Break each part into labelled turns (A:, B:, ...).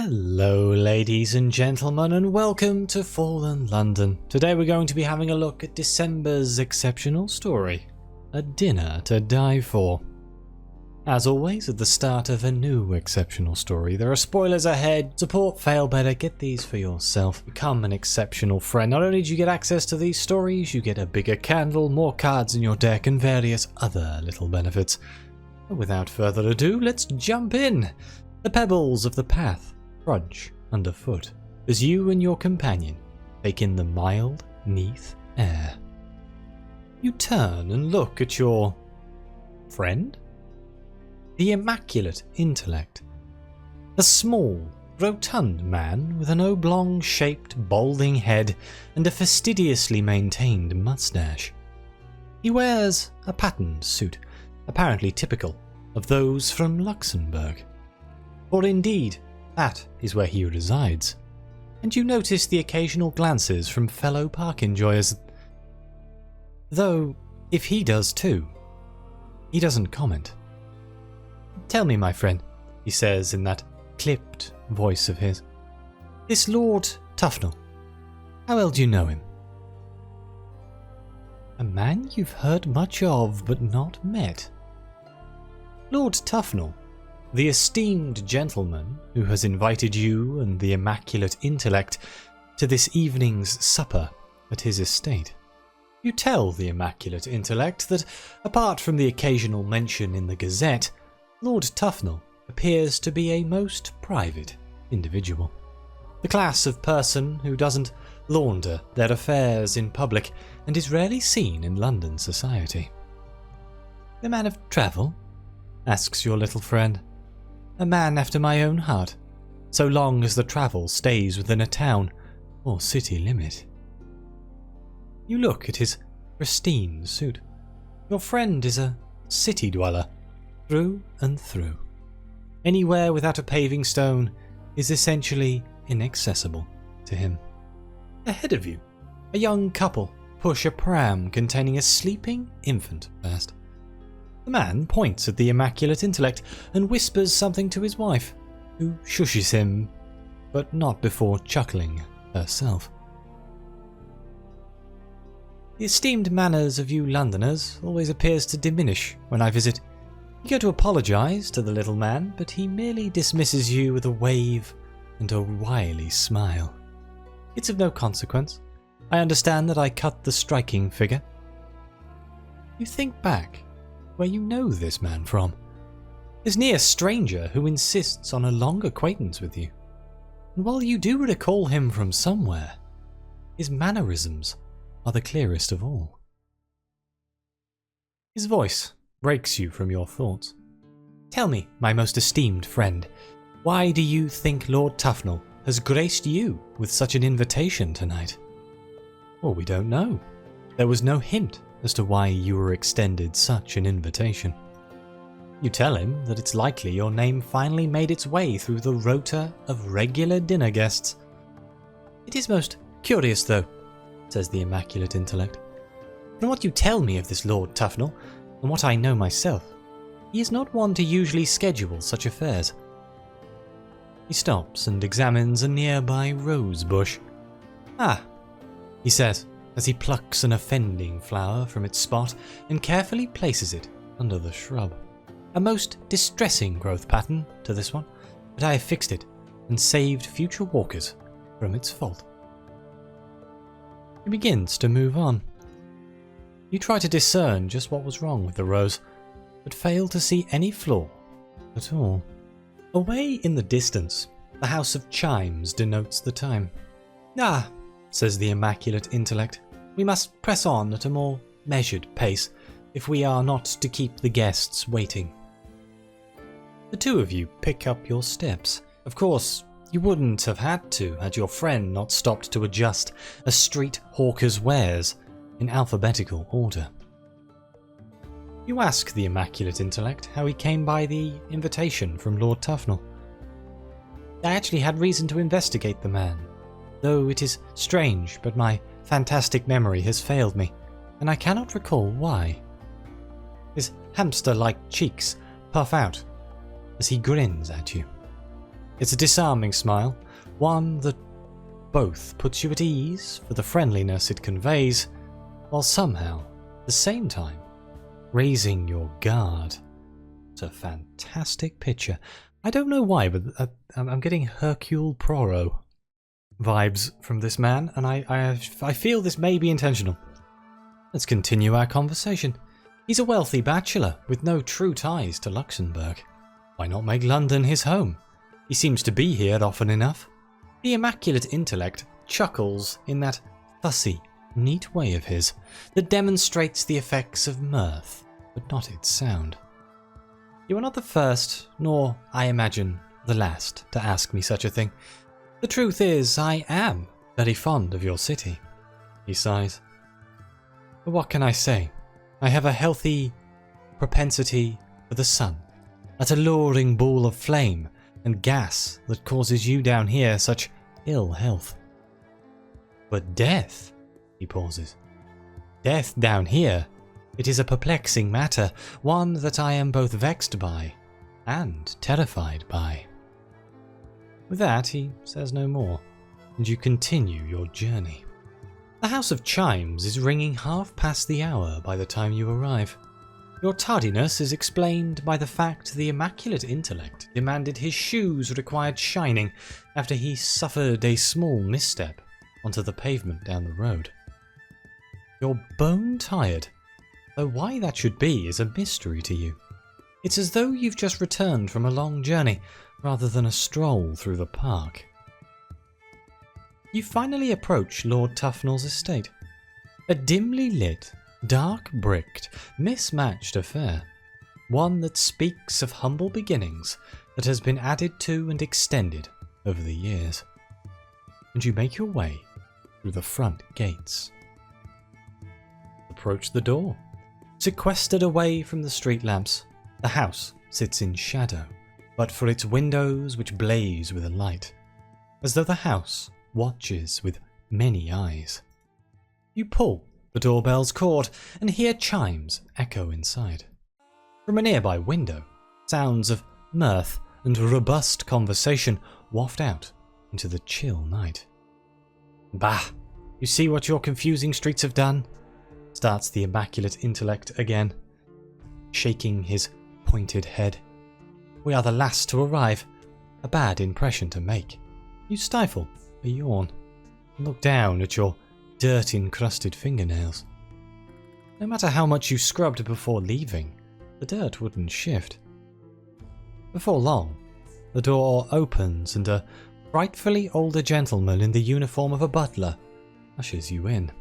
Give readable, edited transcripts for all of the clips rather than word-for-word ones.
A: Hello ladies and gentlemen, and welcome to Fallen London. Today we're going to be having a look at December's exceptional story, A Dinner to Die For. As always, at the start of a new exceptional story, there are spoilers ahead. Support Failbetter, get these for yourself. Become an exceptional friend. Not only do you get access to these stories, you get a bigger candle, more cards in your deck, and various other little benefits. But without further ado, let's jump in. The pebbles of the path crunch underfoot as you and your companion take in the mild, neath air. You turn and look at your friend? The immaculate intellect. A small, rotund man with an oblong-shaped, balding head and a fastidiously maintained mustache. He wears a patterned suit, apparently typical of those from Luxembourg. For indeed, that is where he resides, and you notice the occasional glances from fellow park enjoyers. Though, if he does too, he doesn't comment. "Tell me, my friend," he says in that clipped voice of his. "This Lord Tufnell, how well do you know him?" "A man you've heard much of, but not met." Lord Tufnell, the esteemed gentleman who has invited you and the immaculate intellect to this evening's supper at his estate. You tell the immaculate intellect that, apart from the occasional mention in the Gazette, Lord Tufnell appears to be a most private individual. The class of person who doesn't launder their affairs in public and is rarely seen in London society. "A man of travel?" asks your little friend. "A man after my own heart, so long as the travel stays within a town or city limit." You look at his pristine suit. Your friend is a city dweller, through and through. Anywhere without a paving stone is essentially inaccessible to him. Ahead of you, a young couple push a pram containing a sleeping infant past. The man points at the immaculate intellect and whispers something to his wife, who shushes him, but not before chuckling herself. The esteemed manners of you Londoners always appears to diminish when I visit. You go to apologise to the little man, but he merely dismisses you with a wave and a wily smile. It's of no consequence. I understand that I cut the striking figure. You think back where you know this man from. This near stranger who insists on a long acquaintance with you. And while you do recall him from somewhere, his mannerisms are the clearest of all. His voice breaks you from your thoughts. "Tell me, my most esteemed friend, why do you think Lord Tufnell has graced you with such an invitation tonight?" "Well, we don't know. There was no hint as to why you were extended such an invitation." You tell him that it's likely your name finally made its way through the rota of regular dinner guests. "It is most curious, though," says the immaculate intellect. "From what you tell me of this Lord Tufnell, and what I know myself, he is not one to usually schedule such affairs." He stops and examines a nearby rose bush. "Ah," he says, as he plucks an offending flower from its spot and carefully places it under the shrub. "A most distressing growth pattern to this one, but I have fixed it and saved future walkers from its fault." He begins to move on. You try to discern just what was wrong with the rose, but fail to see any flaw at all. Away in the distance, the house of chimes denotes the time. "Ah," says the immaculate intellect, "we must press on at a more measured pace if we are not to keep the guests waiting." The two of you pick up your steps. Of course, you wouldn't have had to had your friend not stopped to adjust a street hawker's wares in alphabetical order. You ask the immaculate intellect how he came by the invitation from Lord Tufnell. "I actually had reason to investigate the man, though it is strange, but my fantastic memory has failed me, and I cannot recall why." His hamster-like cheeks puff out as he grins at you. It's a disarming smile, one that both puts you at ease for the friendliness it conveys, while somehow, at the same time, raising your guard. It's a fantastic picture. I don't know why, but I'm getting Hercule Poirot vibes from this man, and I feel this may be intentional. Let's continue our conversation. He's a wealthy bachelor with no true ties to Luxembourg. Why not make London his home? He seems to be here often enough. The immaculate intellect chuckles in that fussy, neat way of his that demonstrates the effects of mirth, but not its sound. You are not the first, nor, I imagine, the last to ask me such a thing. The truth is, I am very fond of your city, he sighs. But what can I say? I have a healthy propensity for the sun, that alluring ball of flame and gas that causes you down here such ill health. But death, he pauses. Death down here, it is a perplexing matter, one that I am both vexed by and terrified by. With that, he says no more, and you continue your journey. The House of Chimes is ringing 1/2 by the time you arrive. Your tardiness is explained by the fact the immaculate intellect demanded his shoes required shining after he suffered a small misstep onto the pavement down the road. You're bone tired, though why that should be is a mystery to you. It's as though you've just returned from a long journey rather than a stroll through the park. You finally approach Lord Tufnell's estate. A dimly lit, dark-bricked, mismatched affair. One that speaks of humble beginnings that has been added to and extended over the years. And you make your way through the front gates. Approach the door. Sequestered away from the street lamps, the house sits in shadow, but for its windows which blaze with a light, as though the house watches with many eyes. You pull the doorbell's cord and hear chimes echo inside. From a nearby window, sounds of mirth and robust conversation waft out into the chill night. Bah! You see what your confusing streets have done? Starts the immaculate intellect again, shaking his pointed head. We are the last to arrive. A bad impression to make. You stifle a yawn and look down at your dirt-encrusted fingernails. No matter how much you scrubbed before leaving, the dirt wouldn't shift. Before long, the door opens and a frightfully older gentleman in the uniform of a butler ushers you in.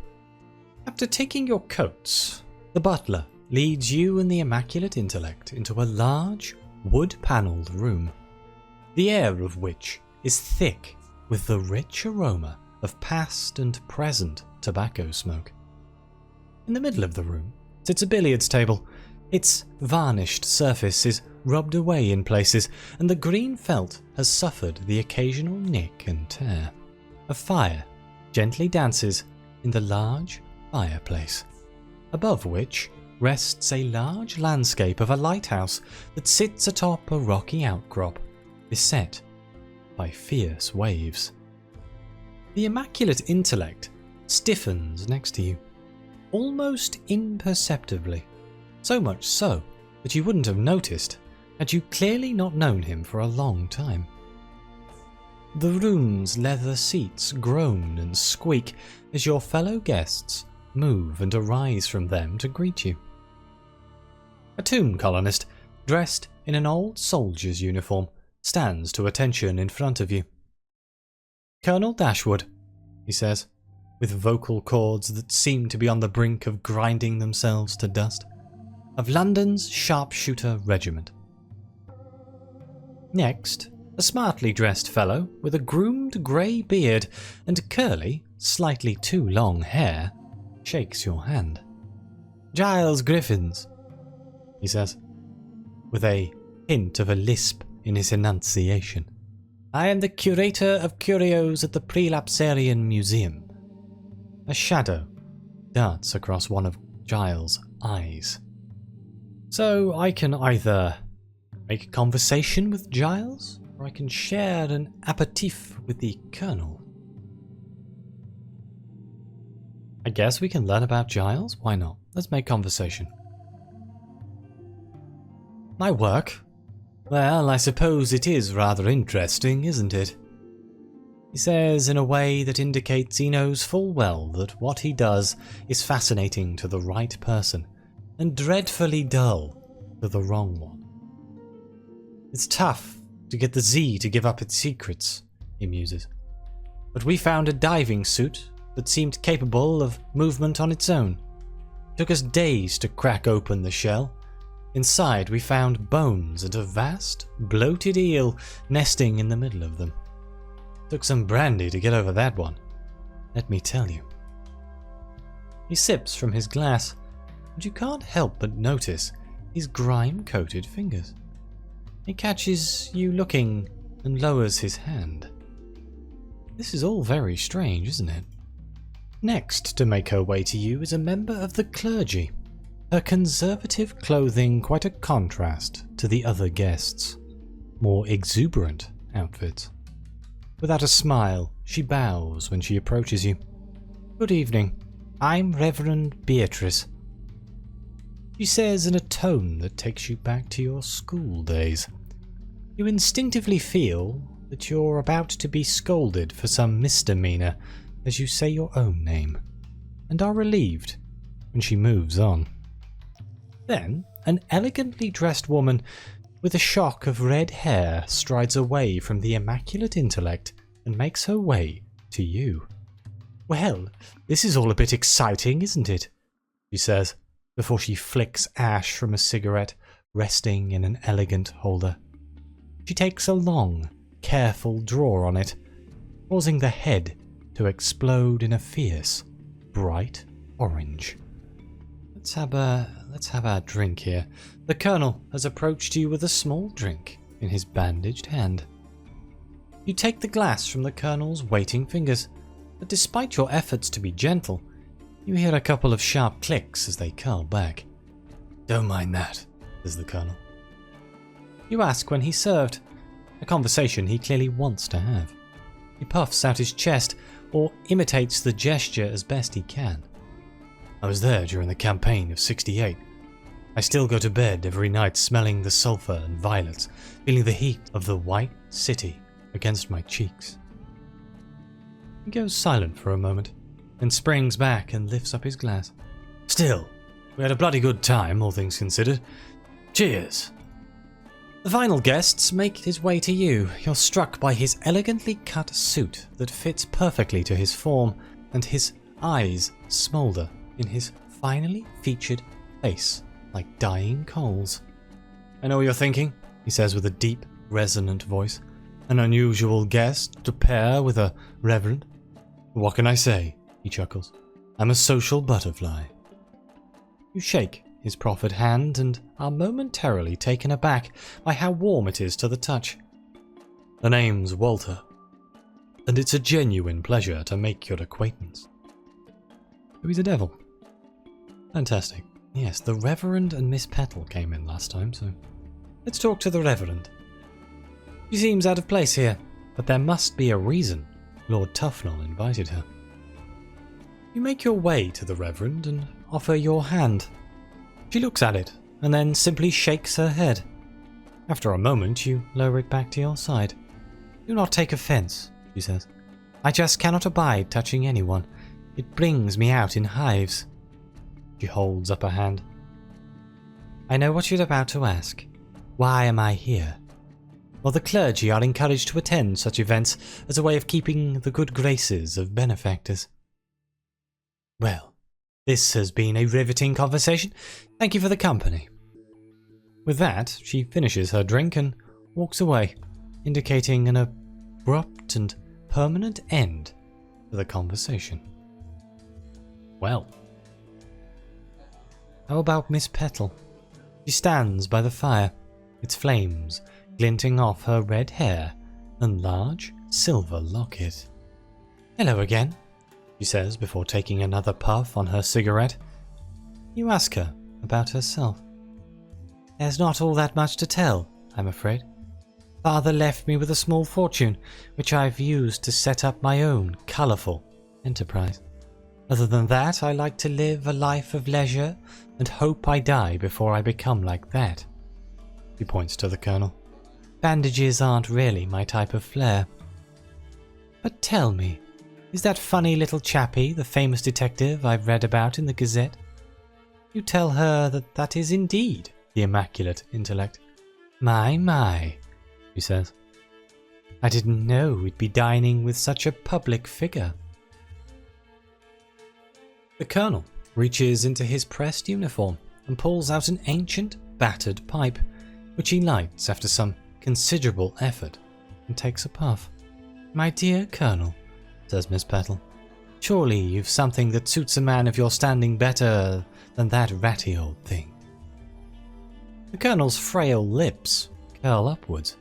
A: After taking your coats, the butler leads you and the immaculate intellect into a large, wood-panelled room, the air of which is thick with the rich aroma of past and present tobacco smoke. In the middle of the room sits a billiards table. Its varnished surface is rubbed away in places, and the green felt has suffered the occasional nick and tear. A fire gently dances in the large fireplace, above which rests a large landscape of a lighthouse that sits atop a rocky outcrop, beset by fierce waves. The immaculate intellect stiffens next to you, almost imperceptibly, so much so that you wouldn't have noticed had you clearly not known him for a long time. The room's leather seats groan and squeak as your fellow guests move and arise from them to greet you. A tomb colonist, dressed in an old soldier's uniform, stands to attention in front of you. Colonel Dashwood, he says, with vocal cords that seem to be on the brink of grinding themselves to dust, of London's Sharpshooter Regiment. Next, a smartly dressed fellow with a groomed grey beard and curly, slightly too long hair shakes your hand. Giles Griffins, he says, with a hint of a lisp in his enunciation. I am the curator of curios at the Prelapsarian Museum. A shadow darts across one of Giles' eyes. So I can either make conversation with Giles or I can share an aperitif with the Colonel. I guess we can learn about Giles? Why not? Let's make conversation. My work? Well, I suppose it is rather interesting, isn't it? He says in a way that indicates he knows full well that what he does is fascinating to the right person, and dreadfully dull to the wrong one. It's tough to get the Z to give up its secrets, he muses. But we found a diving suit that seemed capable of movement on its own. It took us days to crack open the shell. Inside we found bones and a vast, bloated eel nesting in the middle of them. Took some brandy to get over that one, let me tell you. He sips from his glass, and you can't help but notice his grime-coated fingers. He catches you looking and lowers his hand. This is all very strange, isn't it? Next to make her way to you is a member of the clergy. Her conservative clothing quite a contrast to the other guests' more exuberant outfits. Without a smile, she bows when she approaches you. Good evening. I'm Reverend Beatrice. She says in a tone that takes you back to your school days. You instinctively feel that you're about to be scolded for some misdemeanor as you say your own name, and are relieved when she moves on. Then, an elegantly dressed woman with a shock of red hair strides away from the immaculate intellect and makes her way to you. Well, this is all a bit exciting, isn't it? She says, before she flicks ash from a cigarette resting in an elegant holder. She takes a long, careful draw on it, causing the head to explode in a fierce, bright orange. Let's have our drink here. The Colonel has approached you with a small drink in his bandaged hand. You take the glass from the Colonel's waiting fingers, but despite your efforts to be gentle, you hear a couple of sharp clicks as they curl back. Don't mind that, says the Colonel. You ask when he served, a conversation he clearly wants to have. He puffs out his chest, or imitates the gesture as best he can. I was there during the campaign of '68. I still go to bed every night smelling the sulphur and violets, feeling the heat of the white city against my cheeks. He goes silent for a moment, then springs back and lifts up his glass. Still, we had a bloody good time, all things considered. Cheers! The final guests make his way to you. You're struck by his elegantly cut suit that fits perfectly to his form, and his eyes smoulder in his finely featured face like dying coals. I know what you're thinking, he says with a deep, resonant voice. An unusual guest to pair with a reverend. What can I say? He chuckles. I'm a social butterfly. You shake his proffered hand and are momentarily taken aback by how warm it is to the touch. The name's Walter, and it's a genuine pleasure to make your acquaintance. So he's a devil. Fantastic. Yes, the Reverend and Miss Petal came in last time, so let's talk to the Reverend. She seems out of place here, but there must be a reason Lord Tufnell invited her. You make your way to the Reverend and offer your hand. She looks at it, and then simply shakes her head. After a moment, you lower it back to your side. Do not take offence, she says. I just cannot abide touching anyone. It brings me out in hives. She holds up her hand. I know what you're about to ask. Why am I here? Well, the clergy are encouraged to attend such events as a way of keeping the good graces of benefactors. Well, this has been a riveting conversation. Thank you for the company. With that, she finishes her drink and walks away, indicating an abrupt and permanent end to the conversation. Well, how about Miss Petal? She stands by the fire, its flames glinting off her red hair and large silver locket. Hello again, she says before taking another puff on her cigarette. You ask her about herself. There's not all that much to tell, I'm afraid. Father left me with a small fortune, which I've used to set up my own colourful enterprise. Other than that, I like to live a life of leisure and hope I die before I become like that. He points to the Colonel. Bandages aren't really my type of flair. But tell me, is that funny little chappie the famous detective I've read about in the Gazette? You tell her that that is indeed the immaculate intellect. My, she says. I didn't know we'd be dining with such a public figure. The Colonel reaches into his pressed uniform and pulls out an ancient, battered pipe, which he lights after some considerable effort, and takes a puff. My dear Colonel, says Miss Petal, surely you've something that suits a man of your standing better than that ratty old thing. The Colonel's frail lips curl upwards.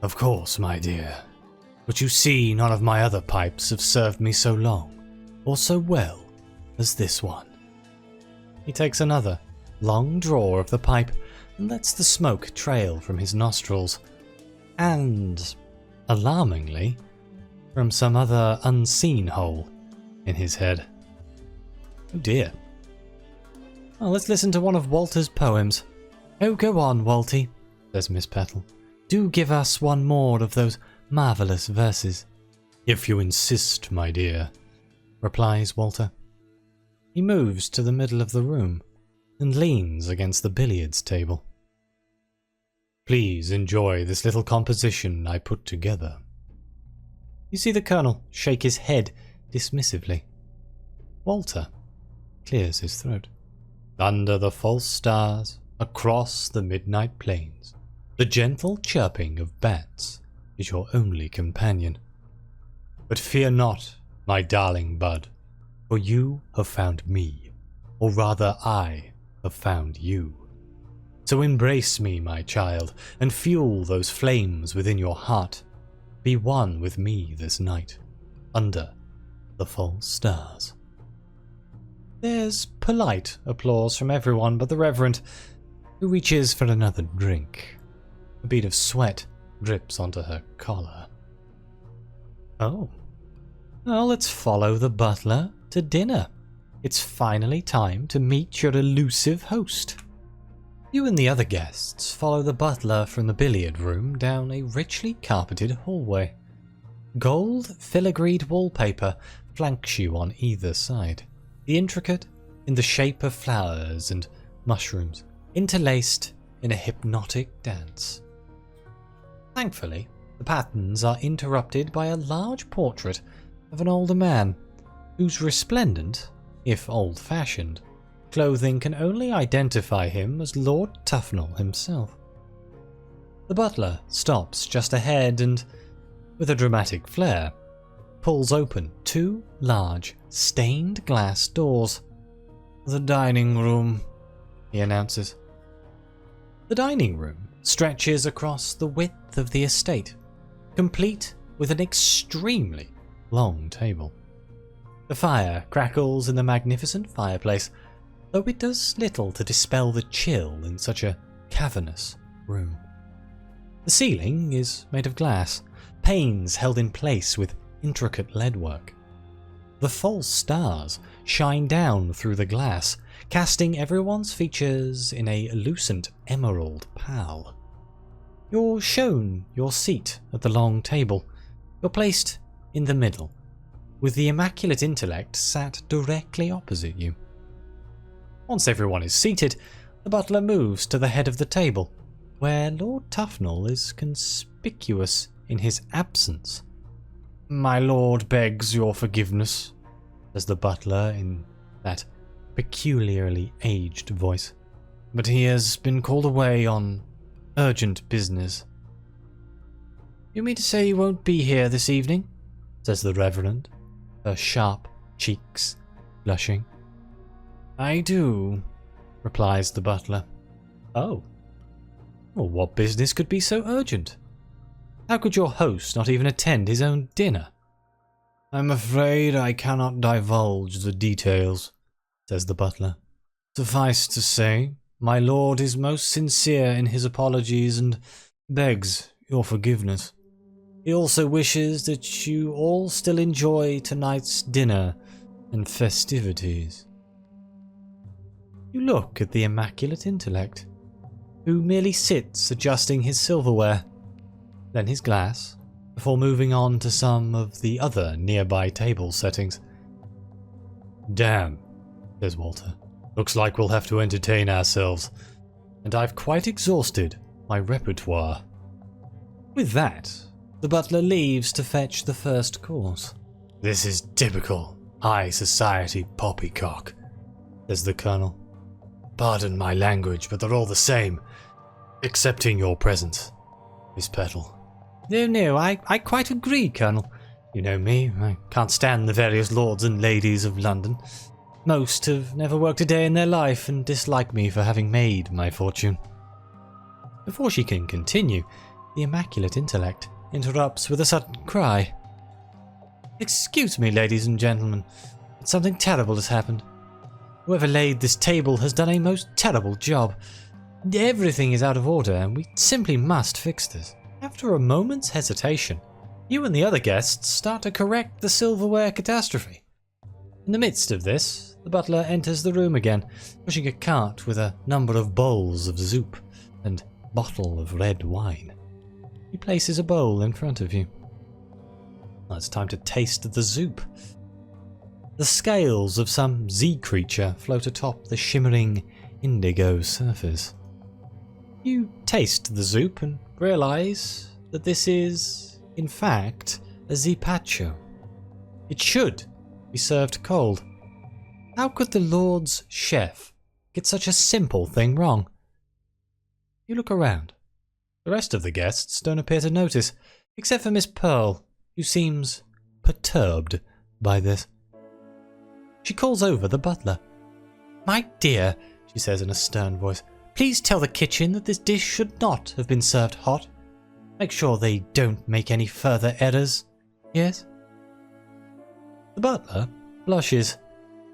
A: Of course, my dear, but you see none of my other pipes have served me so long, or so well, as this one. He takes another long draw of the pipe and lets the smoke trail from his nostrils, and, alarmingly, from some other unseen hole in his head. Oh dear. Well, let's listen to one of Walter's poems. Oh, go on, Walty, says Miss Petal. Do give us one more of those marvellous verses. If you insist, my dear, replies Walter. He moves to the middle of the room and leans against the billiards table. Please enjoy this little composition I put together. You see the Colonel shake his head dismissively. Walter clears his throat. Under the false stars, across the midnight plains, the gentle chirping of bats is your only companion. But fear not, my darling bud, for you have found me, or rather I have found you. So embrace me, my child, and fuel those flames within your heart. Be one with me this night, under the false stars. There's polite applause from everyone but the Reverend, who reaches for another drink. A bead of sweat drips onto her collar. Oh. Well, let's follow the butler to dinner. It's finally time to meet your elusive host. You and the other guests follow the butler from the billiard room down a richly carpeted hallway. Gold filigreed wallpaper flanks you on either side, the intricate in the shape of flowers and mushrooms, interlaced in a hypnotic dance. Thankfully, the patterns are interrupted by a large portrait of an older man, whose resplendent, if old-fashioned, clothing can only identify him as Lord Tufnell himself. The butler stops just ahead and, with a dramatic flair, pulls open two large, stained glass doors. The dining room, he announces. The dining room stretches across the width of the estate, complete with an extremely long table. The fire crackles in the magnificent fireplace, though it does little to dispel the chill in such a cavernous room. The ceiling is made of glass, panes held in place with intricate leadwork. The false stars shine down through the glass, casting everyone's features in a lucent emerald pall. You're shown your seat at the long table. You're placed in the middle, with the immaculate intellect sat directly opposite you. Once everyone is seated, the butler moves to the head of the table, where Lord Tufnell is conspicuous in his absence. My lord begs your forgiveness, says the butler in that peculiarly aged voice, but he has been called away on urgent business. You mean to say you won't be here this evening? Says the Reverend, her sharp cheeks blushing. I do, replies the butler. Oh. Well, what business could be so urgent? How could your host not even attend his own dinner? I'm afraid I cannot divulge the details, says the butler. Suffice to say, my lord is most sincere in his apologies and begs your forgiveness. He also wishes that you all still enjoy tonight's dinner and festivities. You look at the immaculate intellect, who merely sits adjusting his silverware, then his glass, before moving on to some of the other nearby table settings. "Damn," says Walter. "Looks like we'll have to entertain ourselves, and I've quite exhausted my repertoire." With that, the butler leaves to fetch the first course. "This is typical high society poppycock," says the colonel. "Pardon my language, but they're all the same, excepting your presence, Miss Petal." No, I quite agree, Colonel. You know me, I can't stand the various lords and ladies of London. Most have never worked a day in their life and dislike me for having made my fortune. Before she can continue, the immaculate intellect interrupts with a sudden cry. "Excuse me, ladies and gentlemen, but something terrible has happened. Whoever laid this table has done a most terrible job. Everything is out of order and we simply must fix this." After a moment's hesitation, you and the other guests start to correct the silverware catastrophe. In the midst of this, the butler enters the room again, pushing a cart with a number of bowls of soup and bottle of red wine. He places a bowl in front of you. Now it's time to taste the soup. The scales of some sea creature float atop the shimmering indigo surface. You taste the soup and realize that this is, in fact, a zipaccio. It should be served cold. How could the Lord's chef get such a simple thing wrong? You look around. The rest of the guests don't appear to notice, except for Miss Pearl, who seems perturbed by this. She calls over the butler. "My dear," she says in a stern voice, "please tell the kitchen that this dish should not have been served hot. Make sure they don't make any further errors. Yes?" The butler blushes,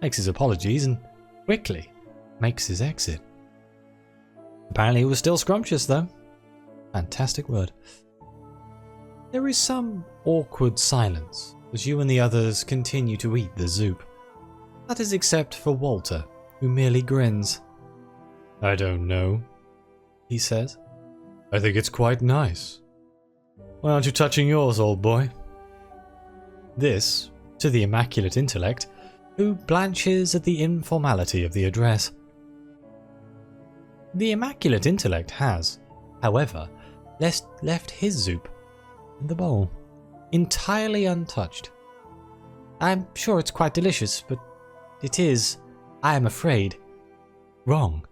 A: makes his apologies, and quickly makes his exit. Apparently it was still scrumptious, though. Fantastic word. There is some awkward silence as you and the others continue to eat the soup. That is except for Walter, who merely grins. "I don't know," he says. "I think it's quite nice. Why aren't you touching yours, old boy?" This to the immaculate intellect, who blanches at the informality of the address. The immaculate intellect has, however, left his soup in the bowl, entirely untouched. "I'm sure it's quite delicious, but it is, I am afraid, wrong."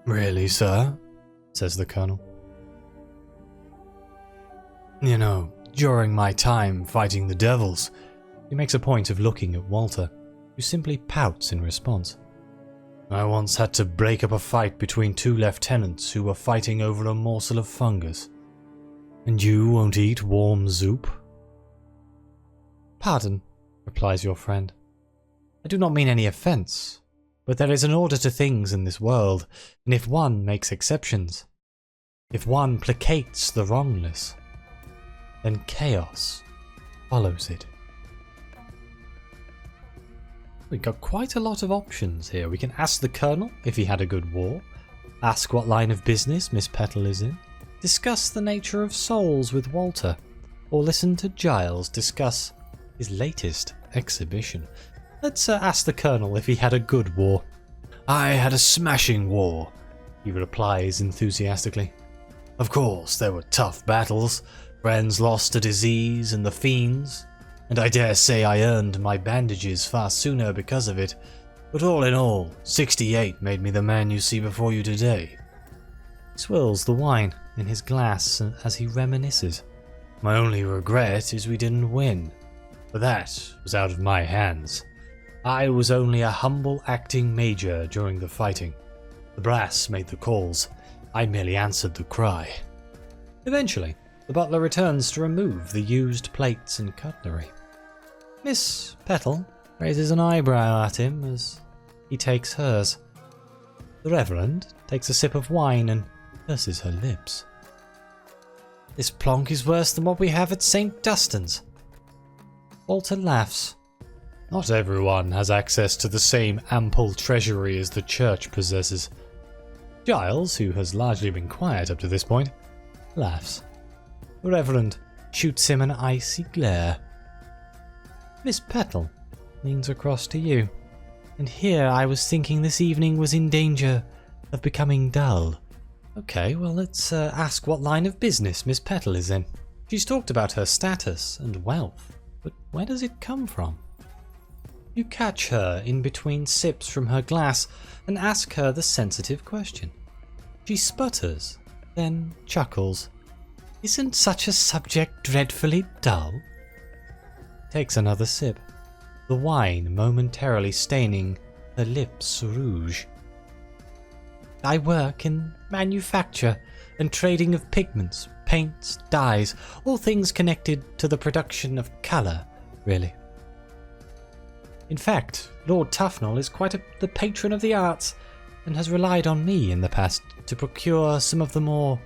A: "Really, sir?" says the colonel. "You know, during my time fighting the devils," he makes a point of looking at Walter, who simply pouts in response. "I once had to break up a fight between two lieutenants who were fighting over a morsel of fungus. And you won't eat warm soup?" "Pardon," replies your friend. "I do not mean any offence, but there is an order to things in this world, and if one makes exceptions, if one placates the wrongless, then chaos follows it." We've got quite a lot of options here. We can ask the colonel if he had a good war, ask what line of business Miss Petal is in, discuss the nature of souls with Walter, or listen to Giles discuss his latest exhibition. Let's ask the colonel if he had a good war. "I had a smashing war," he replies enthusiastically. "Of course, there were tough battles, friends lost to disease and the fiends, and I dare say I earned my bandages far sooner because of it, but all in all, 68 made me the man you see before you today." He swirls the wine in his glass as he reminisces. "My only regret is we didn't win, but that was out of my hands. I was only a humble acting major during the fighting. The brass made the calls, I merely answered the cry." Eventually, the butler returns to remove the used plates and cutlery. Miss Petal raises an eyebrow at him as he takes hers. The Reverend takes a sip of wine and purses her lips. This plonk is worse than what we have at St. Dunstan's. Walter laughs. Not everyone has access to the same ample treasury as the church possesses. Giles, who has largely been quiet up to this point, laughs. The Reverend shoots him an icy glare. Miss Petal leans across to you. And here I was thinking this evening was in danger of becoming dull. Okay, well let's ask what line of business Miss Petal is in. She's talked about her status and wealth, but where does it come from? You catch her in between sips from her glass and ask her the sensitive question. She sputters, then chuckles. Isn't such a subject dreadfully dull? Takes another sip, the wine momentarily staining her lips rouge. I work in manufacture and trading of pigments, paints, dyes, all things connected to the production of colour, really. In fact, Lord Tufnell is quite the patron of the arts and has relied on me in the past to procure some of the more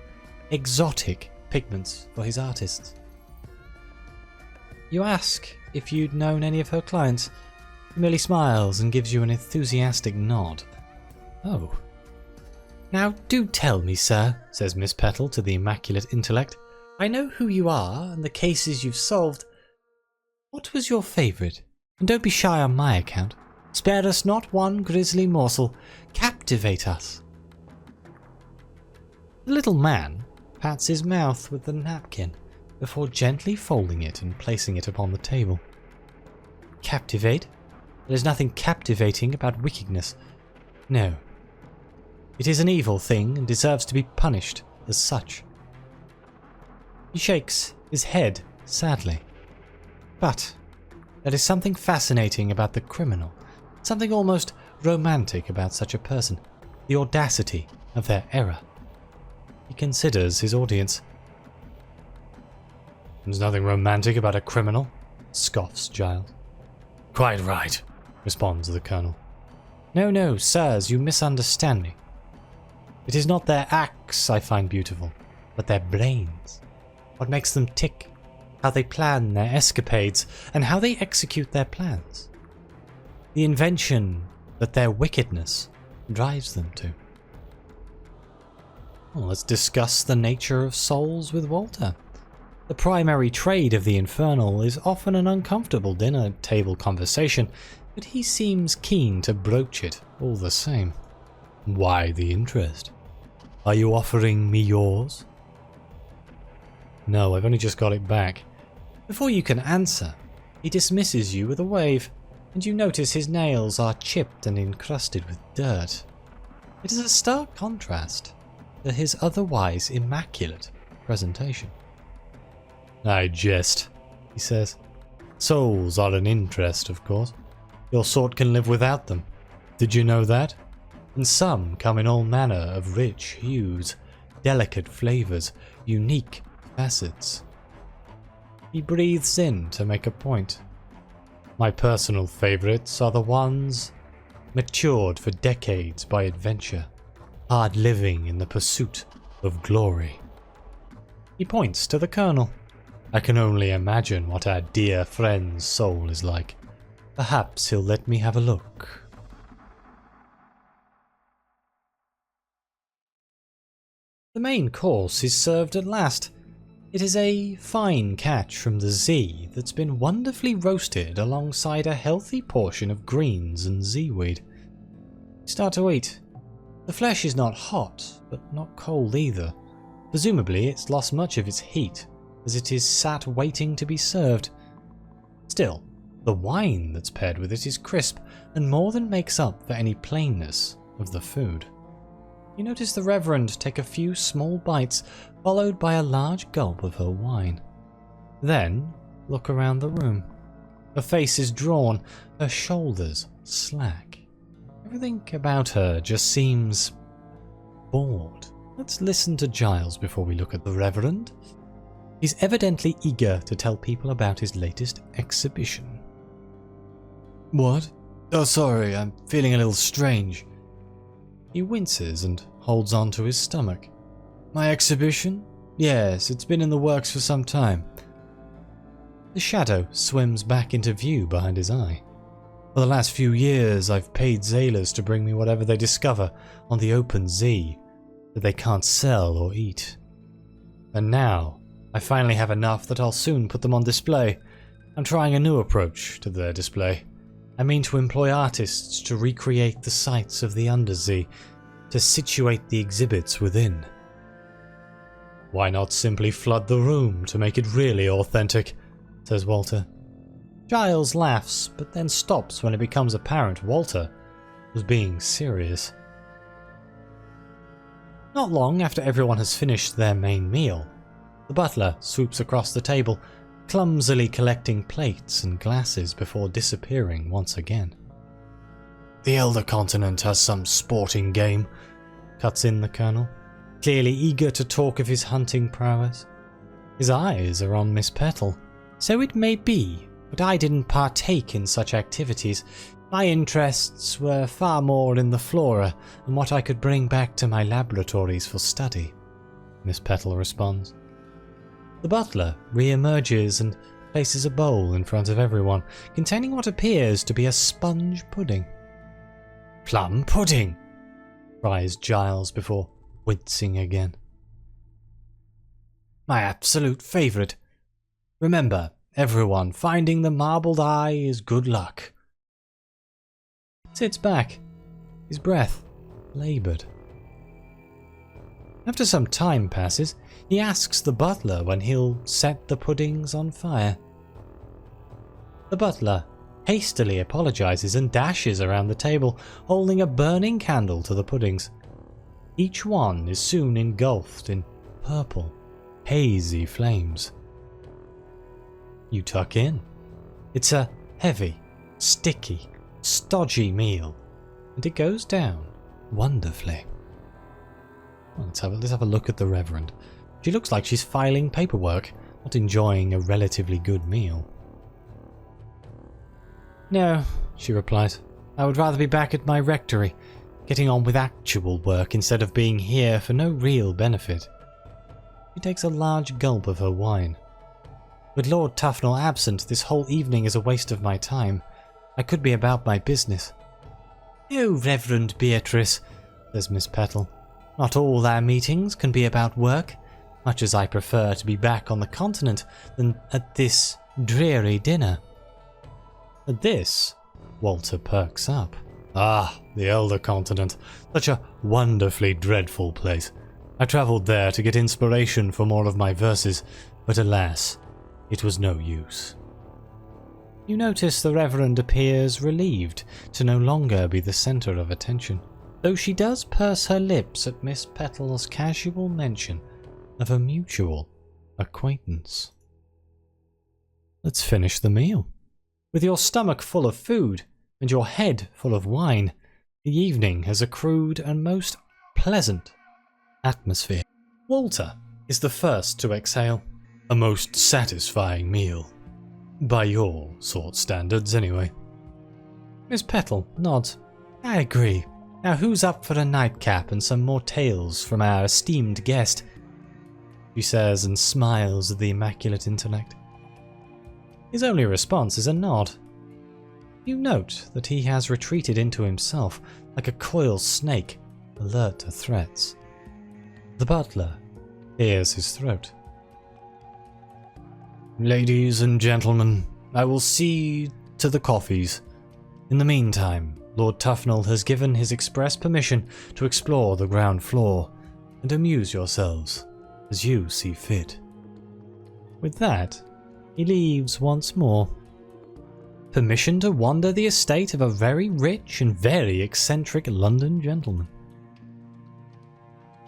A: exotic pigments for his artists. You ask if you'd known any of her clients. He merely smiles and gives you an enthusiastic nod. Oh. Now do tell me, sir, says Miss Petal to the immaculate intellect. I know who you are and the cases you've solved. What was your favourite? And don't be shy on my account. Spare us not one grisly morsel. Captivate us. The little man pats his mouth with the napkin before gently folding it and placing it upon the table. Captivate? There is nothing captivating about wickedness. No. It is an evil thing and deserves to be punished as such. He shakes his head sadly. But there is something fascinating about the criminal, something almost romantic about such a person, the audacity of their error. He considers his audience. There's nothing romantic about a criminal, scoffs Giles. Quite right, responds the Colonel. No, sirs, you misunderstand me. It is not their acts I find beautiful, but their brains. What makes them tick, how they plan their escapades, and how they execute their plans. The invention that their wickedness drives them to. Well, let's discuss the nature of souls with Walter. The primary trade of the Infernal is often an uncomfortable dinner table conversation, but he seems keen to broach it all the same. Why the interest? Are you offering me yours? No, I've only just got it back. Before you can answer, he dismisses you with a wave, and you notice his nails are chipped and encrusted with dirt. It is a stark contrast to his otherwise immaculate presentation. I jest, he says. Souls are an interest, of course. Your sort can live without them. Did you know that? And some come in all manner of rich hues, delicate flavours, unique facets. He breathes in to make a point. My personal favourites are the ones matured for decades by adventure, hard living in the pursuit of glory. He points to the Colonel. I can only imagine what our dear friend's soul is like. Perhaps he'll let me have a look. The main course is served at last. It is a fine catch from the Z that's been wonderfully roasted alongside a healthy portion of greens and seaweed. You start to eat. The flesh is not hot, but not cold either. Presumably it's lost much of its heat, as it is sat waiting to be served. Still, the wine that's paired with it is crisp and more than makes up for any plainness of the food. You notice the Reverend take a few small bites, followed by a large gulp of her wine. Then look around the room. Her face is drawn, her shoulders slack. Everything about her just seems bored. Let's listen to Giles before we look at the Reverend. He's evidently eager to tell people about his latest exhibition. What? Oh, sorry, I'm feeling a little strange. He winces and holds on to his stomach. My exhibition? Yes, it's been in the works for some time. The shadow swims back into view behind his eye. For the last few years, I've paid sailors to bring me whatever they discover on the open sea that they can't sell or eat. And now, I finally have enough that I'll soon put them on display. I'm trying a new approach to their display. I mean to employ artists to recreate the sights of the undersea, to situate the exhibits within. Why not simply flood the room to make it really authentic, says Walter. Giles laughs, but then stops when it becomes apparent Walter was being serious. Not long after everyone has finished their main meal, the butler swoops across the table, clumsily collecting plates and glasses before disappearing once again. The Elder Continent has some sporting game, cuts in the Colonel, clearly eager to talk of his hunting prowess. His eyes are on Miss Petal. So it may be, but I didn't partake in such activities. My interests were far more in the flora and what I could bring back to my laboratories for study, Miss Petal responds. The butler re-emerges and places a bowl in front of everyone, containing what appears to be a sponge pudding. Plum pudding, cries Giles before wincing again. My absolute favourite. Remember, everyone, finding the marbled eye is good luck. Sits back, his breath laboured. After some time passes, he asks the butler when he'll set the puddings on fire. The butler hastily apologises and dashes around the table, holding a burning candle to the puddings. Each one is soon engulfed in purple, hazy flames. You tuck in. It's a heavy, sticky, stodgy meal, and it goes down wonderfully. Well, let's have a look at the Reverend. She looks like she's filing paperwork, not enjoying a relatively good meal. No, she replies. I would rather be back at my rectory, getting on with actual work instead of being here for no real benefit. She takes a large gulp of her wine. With Lord Tufnell absent, this whole evening is a waste of my time. I could be about my business. Oh, Reverend Beatrice, says Miss Petal. Not all our meetings can be about work, much as I prefer to be back on the continent than at this dreary dinner. At this, Walter perks up. Ah, the Elder Continent. Such a wonderfully dreadful place. I travelled there to get inspiration for more of my verses, but alas, it was no use. You notice the Reverend appears relieved to no longer be the centre of attention, though she does purse her lips at Miss Petal's casual mention of a mutual acquaintance. Let's finish the meal. With your stomach full of food and your head full of wine, the evening has accrued a most pleasant atmosphere. Walter is the first to exhale. A most satisfying meal. By your sort standards, anyway. Miss Petal nods. I agree. Now who's up for a nightcap and some more tales from our esteemed guest? She says and smiles at the immaculate intellect. His only response is a nod. You note that he has retreated into himself like a coiled snake, alert to threats. The butler clears his throat. Ladies and gentlemen, I will see to the coffees. In the meantime, Lord Tufnell has given his express permission to explore the ground floor and amuse yourselves as you see fit. With that, he leaves once more. Permission to wander the estate of a very rich and very eccentric London gentleman.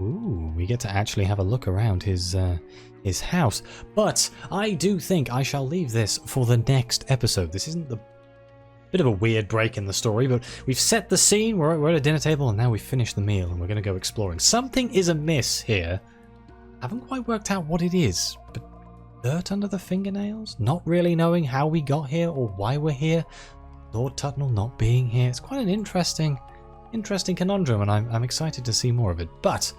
A: Ooh, we get to actually have a look around his house. But I do think I shall leave this for the next episode. This isn't the bit of a weird break in the story, but we've set the scene. We're at a dinner table and now we've finished the meal and we're going to go exploring. Something is amiss here. I haven't quite worked out what it is, but dirt under the fingernails? Not really knowing how we got here or why we're here. Lord Tufnell not being here. It's quite an interesting conundrum, and I'm excited to see more of it. But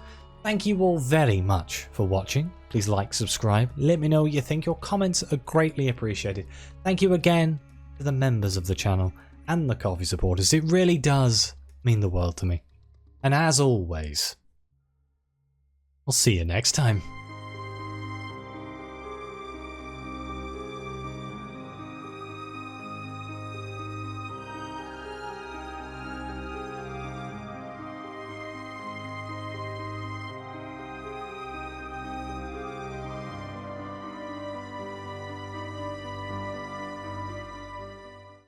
A: Thank you all very much for watching. Please like, subscribe, let me know what you think. Your comments are greatly appreciated. Thank you again to the members of the channel and the coffee supporters. It really does mean the world to me. And as always, I'll see you next time.